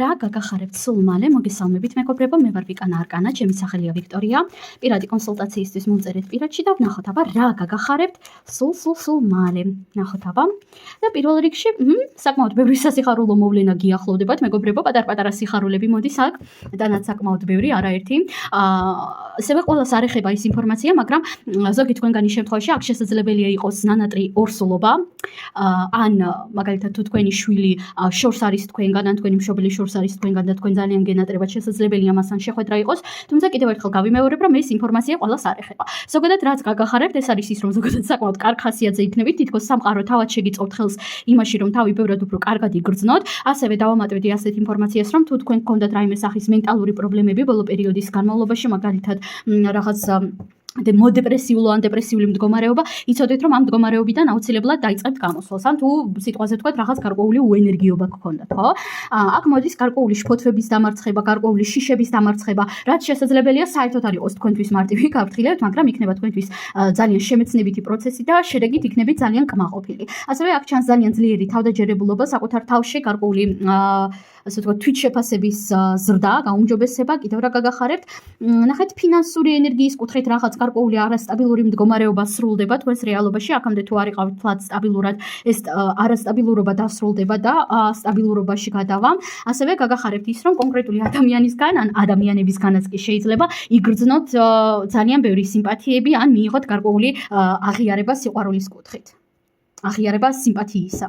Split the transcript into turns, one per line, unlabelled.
რა გაგახარებთ სულ მალე მოგესალმებით მეგობრებო, მე ვარ ვიკანა არკანა, ჩემი სახელია ვიქტორია. პირადი კონსულტაციისთვის მომწერეთ პირადში და ვნახოთ აბა რა გაგახარებთ სულ მალე. ვნახოთ აბა. და პირველ რიგში, საკმაოდ ბევრი სასიხარულო მოვლენა გიახლოვდებათ მეგობრებო, პატარ-პატარა სიხარულები მოდის აქ, დანაც საკმაოდ ბევრი, არაერთი. ასევე ყველას არ ეხება ის ინფორმაცია, მაგრამ ზოგი თქვენგანი შემთხვევაში აქ შესაძლებელია იყოს ნანატრი ორსულობა, ან მაგალითად თუ თქვენი შვილი შორს არის თქვენგან, ან თქვენი მშობელი შორს არის თქვენგან და თქვენ ძალიან გენატრებად შესაძლებელია მასთან შეხვედრა იყოს, თუმცა კიდევ ერთხელ გავიმეორებ, რომ ეს ინფორმაცია ყველას არ ეხება. ზოგადად რაც გაგახარებთ, ეს არის ის, რომ ზოგადად საკმაოდ კარგ ხასიათზე იქნებით, თითქოს სამყარო თავად შეგიწევთ ხელს იმაში, რომ თავი ბევრად უფრო კარგად იგრძნოთ. ასევე დავამატებდი ასეთ ინფორმაციას, რომ თუ თქვენ გქონდათ რაიმე სახის მენტალური პრობლემები ბოლო პერიოდის განმავლობაში, მაგალითად რაღაც მოდეპრესიულო ან დეპრესიული მდგომარეობა, იცოდეთ რომ ამ მდგომარეობიდან აუცილებლად დაიწყებთ გამოსვლას. ან თუ სიტყვაზე თქვათ რაღაც გარკვეული უენერგიობა გქონდათ, ხო? აქ მოდის გარკვეული შფოთვების დამარცხება, გარკვეული შიშების დამარცხება, რაც შესაძლებელია საერთოდ არ იყოს თქვენთვის მარტივი გაფრთხილებთ, მაგრამ იქნება თქვენთვის ძალიან შემეცნებითი პროცესი და შედეგით იქნებით ძალიან კმაყოფილი. ასევე აქ ჩანს ძალიან ძლიერი თავდაჯერებულობა საკუთარ თავში, გარკვეული ასე ვთქვათ, თვითშეფასების ზრდა, გაუმჯობესება, კიდევ რა გაგახარებთ. ნახეთ, ფინანსური ენერგიის კუთხით რაღაც გარკვეული არასტაბილური მდგომარეობა სრულდება თქვენს რეალობაში, აქამდე თუ არ იყავით ფლად სტაბილურად, ეს არასტაბილურობა დასრულდება და სტაბილურობაში გადავა. ასევე გაგახარებთ ის, რომ კონკრეტული ადამიანისგან ან ადამიანებისგანაც კი შეიძლება იგრძნოთ ძალიან ბევრი სიმპათიები, ან მიიღოთ გარკვეული აღიარება სიყვარულის კუთხით. აღიარება სიმპათიისა.